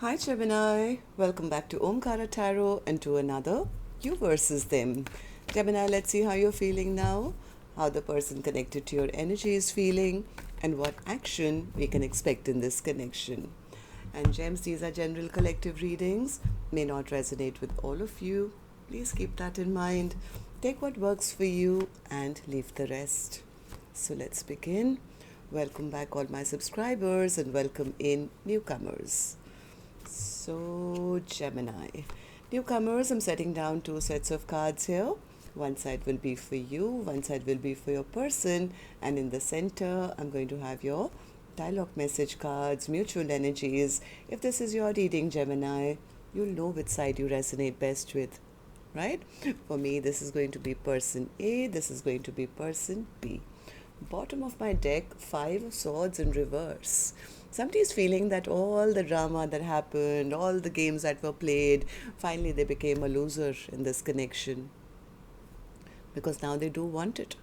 Hi Gemini, welcome back to Omkaratarot and to another You versus Them. Gemini, let's see how you're feeling now, how the person connected to your energy is feeling, and what action we can expect in this connection. And Gems, these are general collective readings, may not resonate with all of you. Please keep that in mind. Take what works for you and leave the rest. So let's begin. Welcome back all my subscribers and welcome in newcomers. So, Gemini. Newcomers, I'm setting down two sets of cards here. One side will be for you, one side will be for your person, and in the center, I'm going to have your dialogue message cards, mutual energies. If this is your reading, Gemini, you'll know which side you resonate best with, right? For me, this is going to be person A, this is going to be person B. Bottom of my deck, 5 of swords in reverse. Somebody's feeling that all the drama that happened, all the games that were played, finally they became a loser in this connection. Because now they do want it.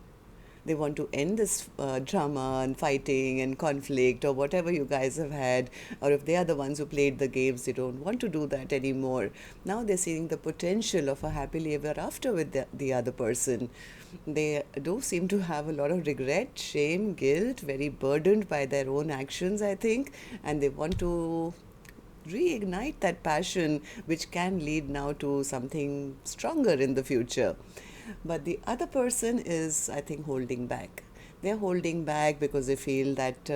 They want to end this drama and fighting and conflict or whatever you guys have had. Or if they are the ones who played the games, they don't want to do that anymore. Now they're seeing the potential of a happily ever after with the other person. They do seem to have a lot of regret, shame, guilt, very burdened by their own actions, I think. And they want to reignite that passion, which can lead now to something stronger in the future. But the other person is, I think, holding back. They're holding back because they feel that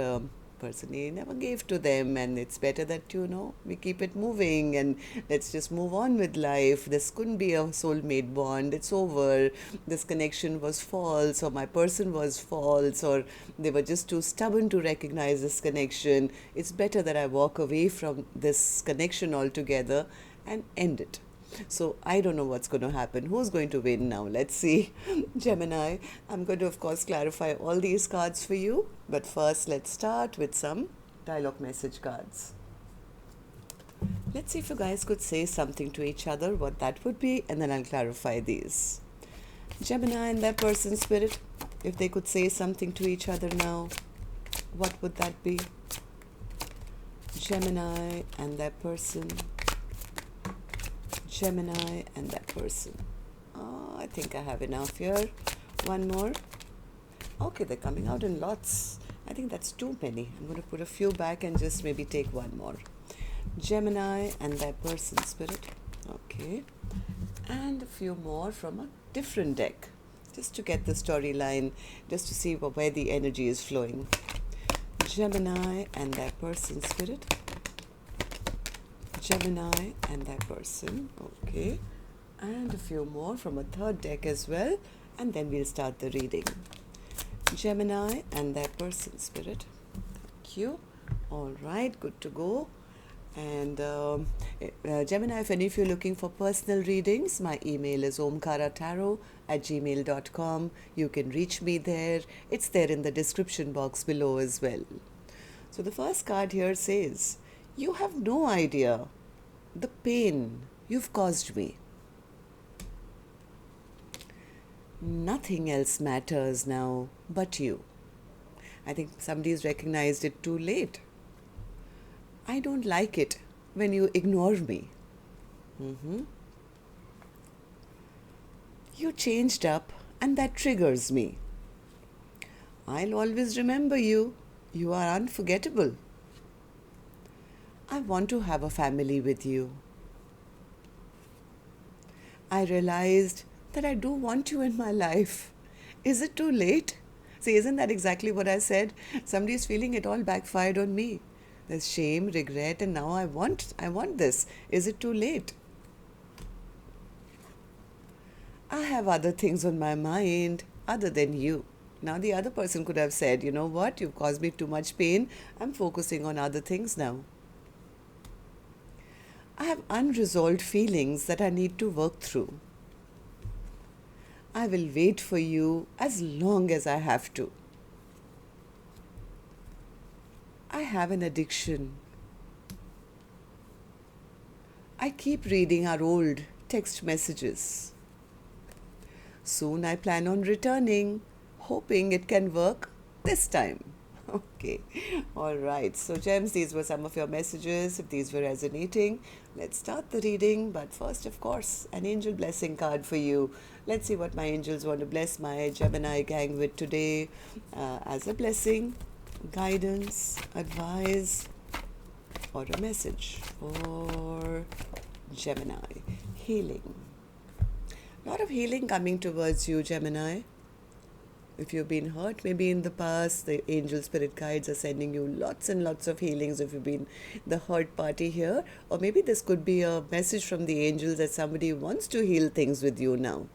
person A never gave to them, and it's better that, we keep it moving and let's just move on with life. This couldn't be a soulmate bond. It's over. This connection was false, or my person was false, or they were just too stubborn to recognize this connection. It's better that I walk away from this connection altogether and end it. So I don't know what's going to happen. Who's going to win now? Let's see. Gemini, I'm going to, of course, clarify all these cards for you. But first, let's start with some dialogue message cards. Let's see if you guys could say something to each other, what that would be, and then I'll clarify these. Gemini and their person spirit, if they could say something to each other now, what would that be? Gemini and their person. Gemini and that person. I think I have enough here. One more. Okay, they're coming out in lots. I think that's too many. I'm going to put a few back and just maybe take one more. Gemini and that person spirit. Okay. And a few more from a different deck. Just to get the storyline, just to see where the energy is flowing. Gemini and that person spirit. Gemini and that person. Okay. And a few more from a third deck as well. And then we'll start the reading. Gemini and that person spirit. Thank you. All right. Good to go. And Gemini, if any of you are looking for personal readings, my email is omkaratarot@gmail.com. You can reach me there. It's there in the description box below as well. So the first card here says, you have no idea the pain you've caused me. Nothing else matters now but you. I think somebody's recognized it too late. I don't like it when you ignore me. You changed up and that triggers me. I'll always remember you. You are unforgettable. I want to have a family with you. I realized that I do want you in my life. Is it too late? See, isn't that exactly what I said? Somebody's feeling it all backfired on me. There's shame, regret, and now I want this. Is it too late? I have other things on my mind other than you. Now the other person could have said, you know what, you've caused me too much pain. I'm focusing on other things now. I have unresolved feelings that I need to work through. I will wait for you as long as I have to. I have an addiction. I keep reading our old text messages. Soon I plan on returning, hoping it can work this time. Okay, all right. So, gems, these were some of your messages. If these were resonating, let's start the reading. But first, of course, an angel blessing card for you. Let's see what my angels want to bless my Gemini gang with today as a blessing, guidance, advice, or a message for Gemini. Healing. A lot of healing coming towards you, Gemini. If you've been hurt maybe in the past, the angel spirit guides are sending you lots and lots of healings if you've been the hurt party here. Or maybe this could be a message from the angels that somebody wants to heal things with you now.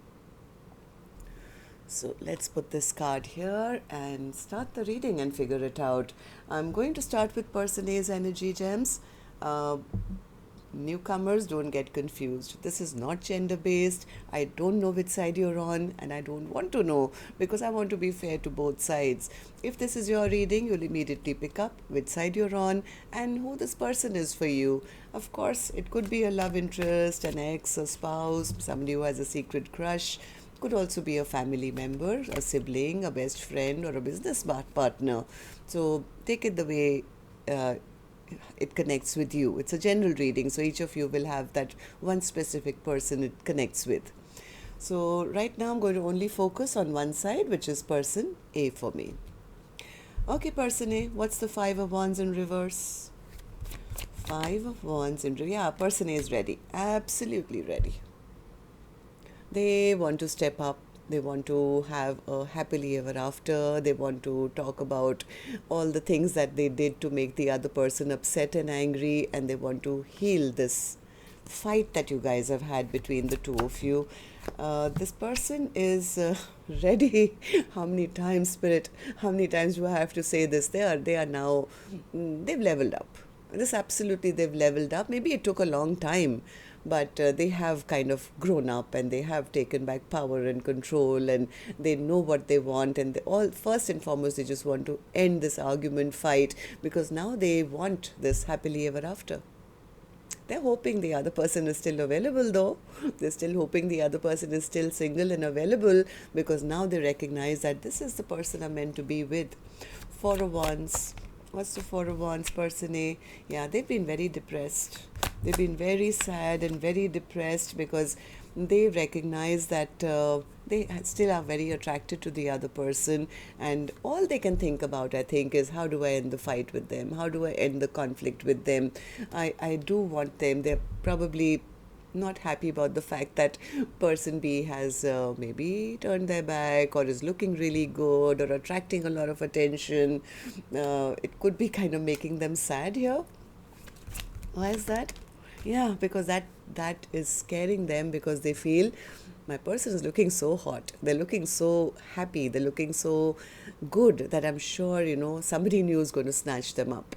So let's put this card here and start the reading and figure it out. I'm going to start with Person A's energy, gems. Newcomers, don't get confused. This is not gender based. I don't know which side you're on, and I don't want to know because I want to be fair to both sides. If this is your reading, you'll immediately pick up which side you're on and who this person is for you. Of course, it could be a love interest, an ex, a spouse, somebody who has a secret crush. Could also be a family member, a sibling, a best friend, or a business partner. So take it the way it connects with you. It's a general reading, so each of you will have that one specific person it connects with. So right now I'm going to only focus on one side, which is Person A for me. Okay, Person A, what's the Five of Wands in reverse? Five of Wands in reverse. Yeah, Person A is ready. Absolutely ready. They want to step up. They want to have a happily ever after. They want to talk about all the things that they did to make the other person upset and angry, and they want to heal this fight that you guys have had between the two of you. This person is ready. How many times, Spirit? How many times do I have to say this? They are now, they've leveled up. This absolutely, they've leveled up. Maybe it took a long time, but they have kind of grown up and they have taken back power and control, and they know what they want, and they all, first and foremost, they just want to end this argument, fight, because now they want this happily ever after. They're hoping the other person is still available though. They're still hoping the other person is still single and available, because now they recognize that this is the person I'm meant to be with. Four of Wands. What's the Four of Wands, Person A? Yeah, they've been very depressed. They've been very sad and very depressed because they recognize that they still are very attracted to the other person, and all they can think about, I think, is how do I end the fight with them? How do I end the conflict with them? I do want them. They're probably not happy about the fact that Person B has maybe turned their back or is looking really good or attracting a lot of attention. It could be kind of making them sad here. Why is that? Yeah, because that is scaring them, because they feel my person is looking so hot. They're looking so happy. They're looking so good that I'm sure, somebody new is going to snatch them up.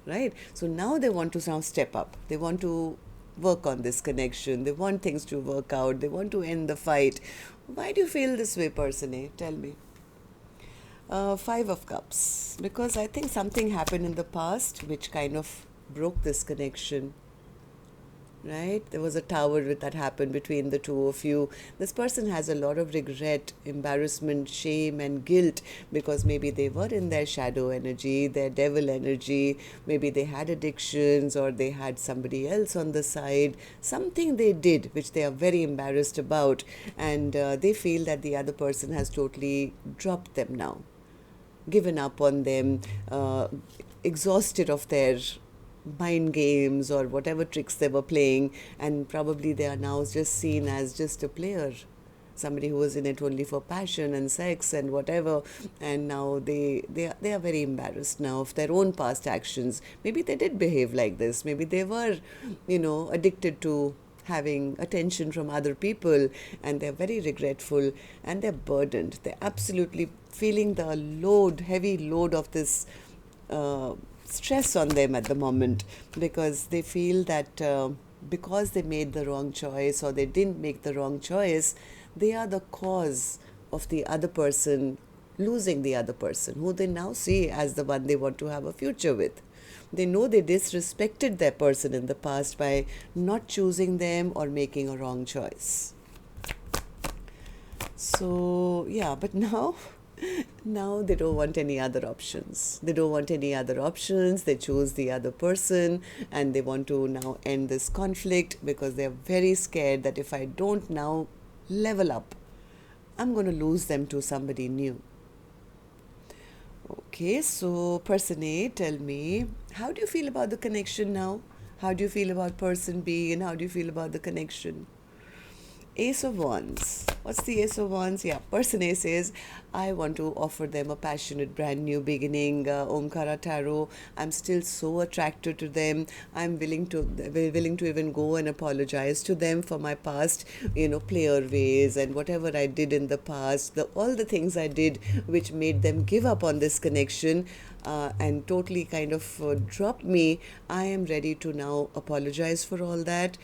Right? So now they want to now step up. They want to work on this connection. They want things to work out. They want to end the fight. Why do you feel this way, Person A? Tell me. Five of Cups. Because I think something happened in the past which kind of broke this connection. Right? There was a tower that happened between the two of you. This person has a lot of regret, embarrassment, shame and guilt, because maybe they were in their shadow energy, their devil energy. Maybe they had addictions, or they had somebody else on the side. Something they did which they are very embarrassed about, and they feel that the other person has totally dropped them now, given up on them, exhausted of their mind games or whatever tricks they were playing, and probably they are now just seen as just a player, somebody who was in it only for passion and sex and whatever, and now they are very embarrassed now of their own past actions. Maybe they did behave like this. Maybe they were, addicted to having attention from other people, and they're very regretful and they're burdened. They're absolutely feeling the heavy load of this stress on them at the moment, because they feel that because they made the wrong choice or they didn't make the wrong choice, they are the cause of the other person losing the other person, who they now see as the one they want to have a future with. They know they disrespected their person in the past by not choosing them or making a wrong choice. So, yeah, but now Now they don't want any other options. They don't want any other options. They choose the other person and they want to now end this conflict because they're very scared that if I don't now level up, I'm going to lose them to somebody new. Okay, so person A, tell me, how do you feel about the connection now? How do you feel about person B and how do you feel about the connection? Ace of Wands. What's the Ace of Wands? Yeah, person A says, I want to offer them a passionate brand new beginning. Omkaratarot. I'm still so attracted to them. I'm willing to even go and apologize to them for my past, player ways and whatever I did in the past, all the things I did which made them give up on this connection. And totally kind of drop me. I am ready to now apologize for all that.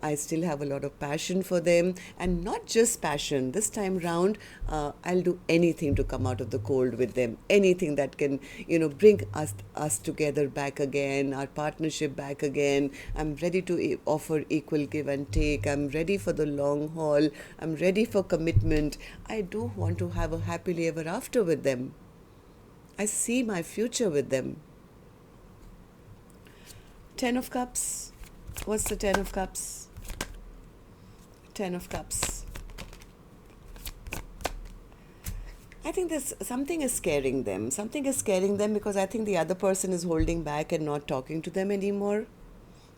I still have a lot of passion for them, and not just passion. This time round, I'll do anything to come out of the cold with them. Anything that can, bring us together back again, our partnership back again. I'm ready to offer equal give and take. I'm ready for the long haul. I'm ready for commitment. I do want to have a happily ever after with them. I see my future with them. Ten of Cups. What's the Ten of Cups? Ten of Cups. I think there's something is scaring them. Something is scaring them because I think the other person is holding back and not talking to them anymore.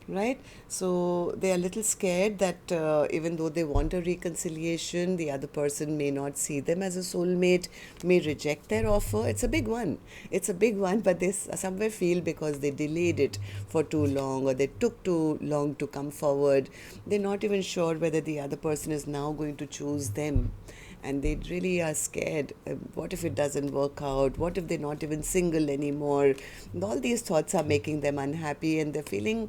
Right? So they are a little scared that even though they want a reconciliation, the other person may not see them as a soulmate, may reject their offer. It's a big one. It's a big one, but they somewhere feel because they delayed it for too long or they took too long to come forward, they're not even sure whether the other person is now going to choose them. And they really are scared. What if it doesn't work out? What if they're not even single anymore? And all these thoughts are making them unhappy and they're feeling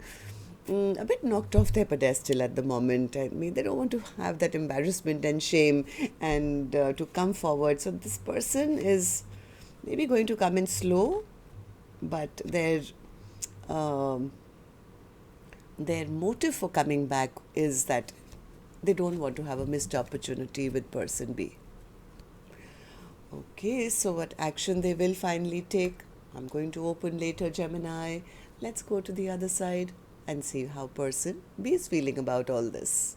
a bit knocked off their pedestal at the moment. I mean, they don't want to have that embarrassment and shame and to come forward. So this person is maybe going to come in slow, but their motive for coming back is that they don't want to have a missed opportunity with person B. Okay, so what action they will finally take? I'm going to open later, Gemini. Let's go to the other side and see how person B is feeling about all this.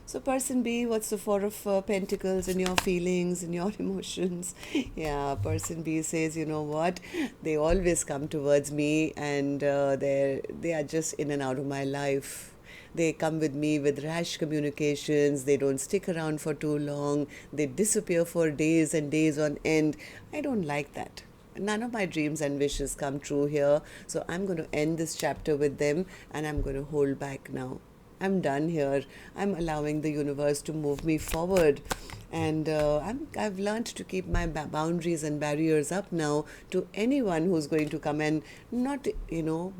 So person B, what's the Four of Pentacles in your feelings, in your emotions? Yeah, person B says, you know what, they always come towards me and they are just in and out of my life. They come with me with rash communications. They don't stick around for too long. They disappear for days and days on end. I don't like that. None of my dreams and wishes come true here. So I'm going to end this chapter with them and I'm going to hold back now. I'm done here. I'm allowing the universe to move me forward. And I've learned to keep my boundaries and barriers up now to anyone who's going to come and not,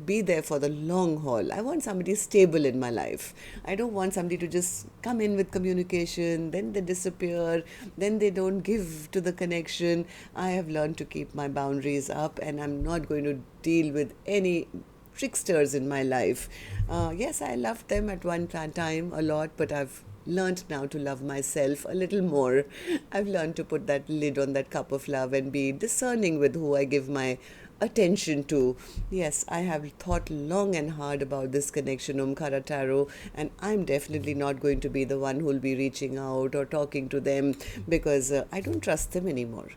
be there for the long haul. I want somebody stable in my life. I don't want somebody to just come in with communication, then they disappear, then they don't give to the connection. I have learned to keep my boundaries up and I'm not going to deal with any tricksters in my life. Yes, I loved them at one time a lot, but I've learned now to love myself a little more. I've learned to put that lid on that cup of love and be discerning with who I give my attention to. Yes, I have thought long and hard about this connection, Omkaratarot, and I'm definitely not going to be the one who'll be reaching out or talking to them because I don't trust them anymore.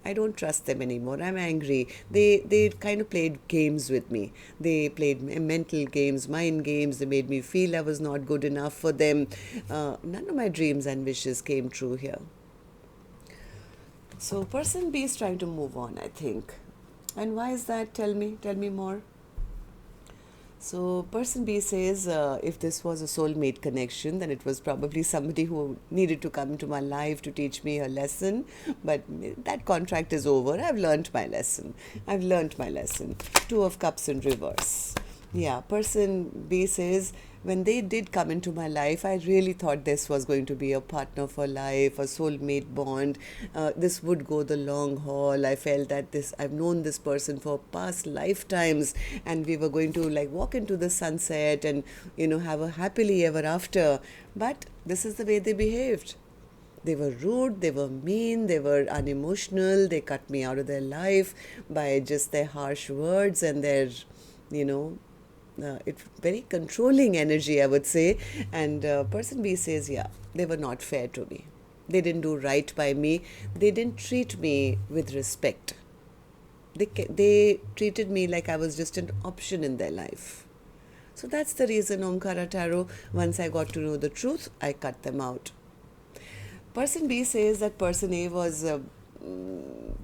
I don't trust them anymore. I'm angry. They kind of played games with me. They played mental games, mind games. They made me feel I was not good enough for them. None of my dreams and wishes came true here. So person B is trying to move on, I think. And why is that? Tell me more. So person B says if this was a soulmate connection, then it was probably somebody who needed to come into my life to teach me a lesson. But that contract is over. I've learned my lesson. Two of Cups in reverse. Yeah, person B says, when they did come into my life, I really thought this was going to be a partner for life, a soulmate bond. This would go the long haul. I felt that I've known this person for past lifetimes and we were going to walk into the sunset and, have a happily ever after. But this is the way they behaved. They were rude, they were mean, they were unemotional, they cut me out of their life by just their harsh words and their, you know, it's very controlling energy, I would say. And person B says, yeah, they were not fair to me. They didn't do right by me. They didn't treat me with respect. They treated me like I was just an option in their life. So that's the reason, Omkara Tarot, once I got to know the truth, I cut them out. Person B says that person A was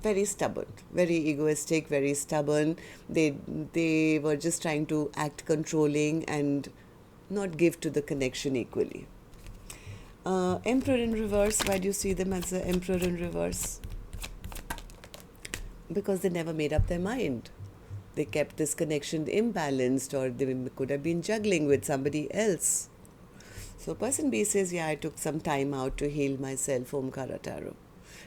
very stubborn, very egoistic, very stubborn. They were just trying to act controlling and not give to the connection equally. Emperor in reverse, why do you see them as the Emperor in reverse? Because they never made up their mind. They kept this connection imbalanced, or they could have been juggling with somebody else. So person B says, yeah, I took some time out to heal myself, Omkara Tarot.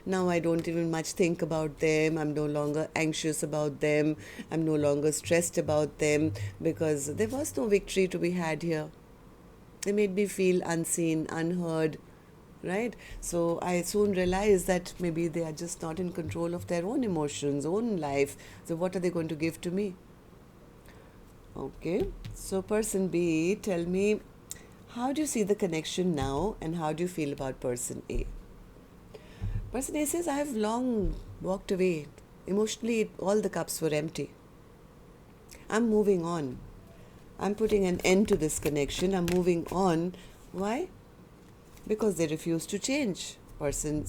Now I don't even much think about them. I'm no longer anxious about them. I'm no longer stressed about them because there was no victory to be had here. They made me feel unseen, unheard, right? So I soon realized that maybe they are just not in control of their own emotions, own life. So what are they going to give to me? Okay, so person B, tell me, how do you see the connection now and how do you feel about person A? Person A says, I have long walked away. Emotionally, all the cups were empty. I'm moving on. I'm putting an end to this connection. I'm moving on. Why? Because they refuse to change. Person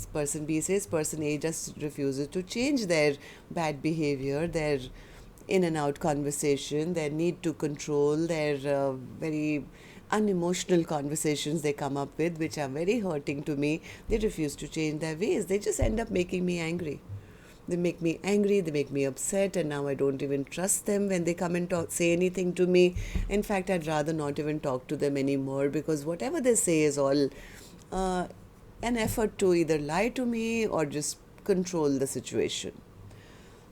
B says person A just refuses to change their bad behavior, their in and out conversation, their need to control, their very unemotional conversations they come up with, which are very hurting to me. They refuse to change their ways. They just end up making me angry. They make me angry, they make me upset, and now I don't even trust them when they come and say anything to me. In fact, I'd rather not even talk to them anymore because whatever they say is all an effort to either lie to me or just control the situation.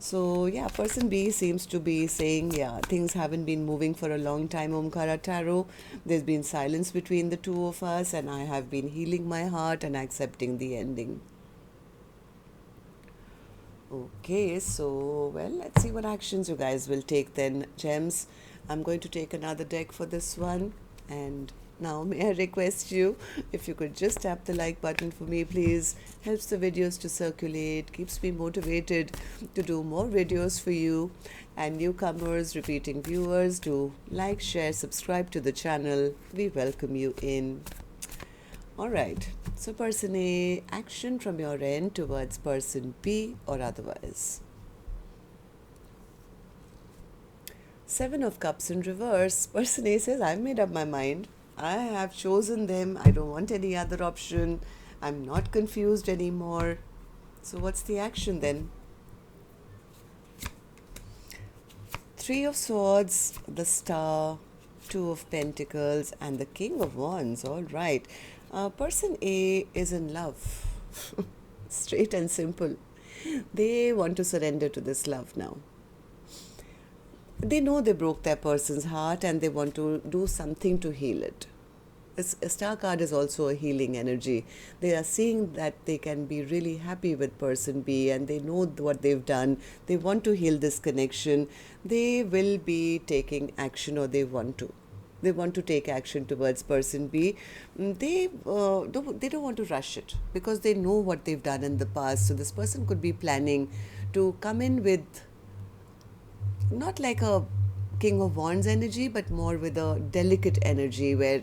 So yeah, person B seems to be saying, yeah, things haven't been moving for a long time, Omkara Tarot. There's been silence between the two of us and I have been healing my heart and accepting the ending. Okay, so, well, let's see what actions you guys will take then, gems. I'm going to take another deck for this one. And now may I request you, if you could just tap the like button for me, please. Helps the videos to circulate, keeps me motivated to do more videos for you. And newcomers, repeating viewers, do like, share, subscribe to the channel. We welcome you in. Alright, so person A, action from your end towards person B or otherwise. Seven of Cups in reverse. Person A says, I've made up my mind. I have chosen them. I don't want any other option. I'm not confused anymore. So what's the action then? Three of Swords, the Star, Two of Pentacles, and the King of Wands. All right. Person A is in love. Straight and simple. They want to surrender to this love now. They know they broke their person's heart and they want to do something to heal it. A star card is also a healing energy. They are seeing that they can be really happy with person B and they know what they've done. They want to heal this connection. They will be taking action, or they want to. They want to take action towards person B. They don't want to rush it because they know what they've done in the past. So this person could be planning to come in with not like a King of Wands energy, but more with a delicate energy where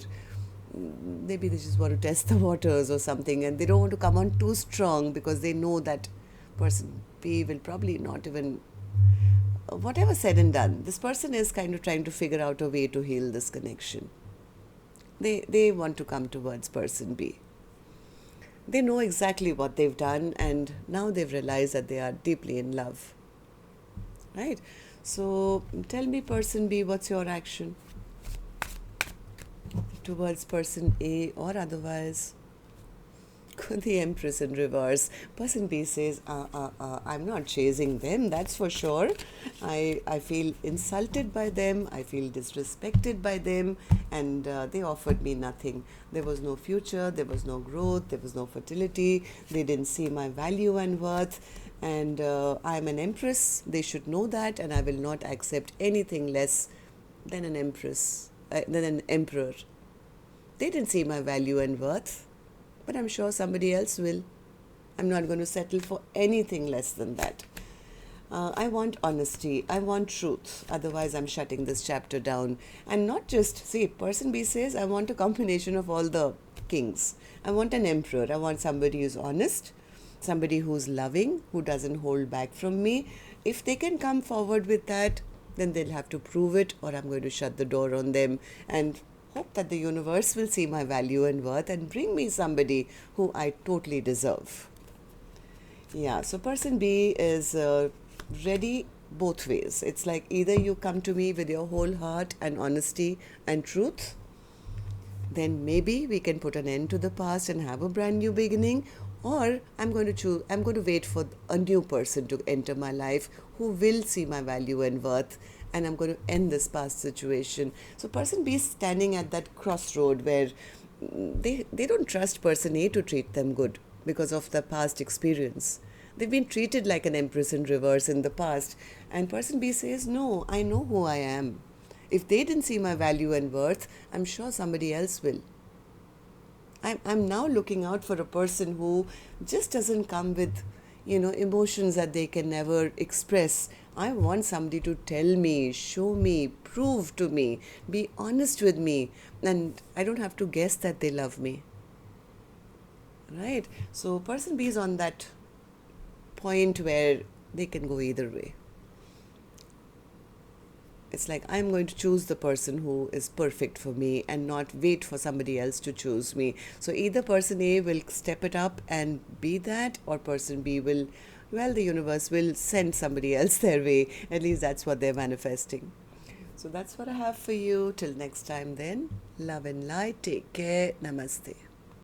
maybe they just want to test the waters or something, and they don't want to come on too strong because they know that person B will probably not even, whatever said and done, this person is kind of trying to figure out a way to heal this connection. They want to come towards person B. They know exactly what they've done and now they've realized that they are deeply in love. Right? So tell me, person B, what's your action towards person A or otherwise? the Empress in reverse. Person B says, I'm not chasing them, that's for sure. I feel insulted by them, I feel disrespected by them, and they offered me nothing. There was no future, there was no growth, there was no fertility, they didn't see my value and worth. And I'm an Empress, they should know that, and I will not accept anything less than an Empress, than an Emperor. They didn't see my value and worth, but I'm sure somebody else will. I'm not going to settle for anything less than that. I want honesty. I want truth. Otherwise, I'm shutting this chapter down. And not just, see, person B says, I want a combination of all the kings. I want an emperor. I want somebody who's honest, somebody who's loving, who doesn't hold back from me. If they can come forward with that, then they'll have to prove it, or I'm going to shut the door on them and hope that the universe will see my value and worth and bring me somebody who I totally deserve. Yeah, so person B is ready both ways. It's like either you come to me with your whole heart and honesty and truth, then maybe we can put an end to the past and have a brand new beginning, or I'm going to wait for a new person to enter my life who will see my value and worth, and I'm going to end this past situation. So person B is standing at that crossroad where they don't trust person A to treat them good because of the past experience. They've been treated like an Empress in reverse in the past, and person B says, no, I know who I am. If they didn't see my value and worth, I'm sure somebody else will. I'm now looking out for a person who just doesn't come with, emotions that they can never express. I want somebody to tell me, show me, prove to me, be honest with me, and I don't have to guess that they love me. Right? So person B is on that point where they can go either way. It's like I'm going to choose the person who is perfect for me and not wait for somebody else to choose me. So either person A will step it up and be that, or person B will, the universe will send somebody else their way. At least that's what they're manifesting. So that's what I have for you. Till next time then, love and light. Take care. Namaste.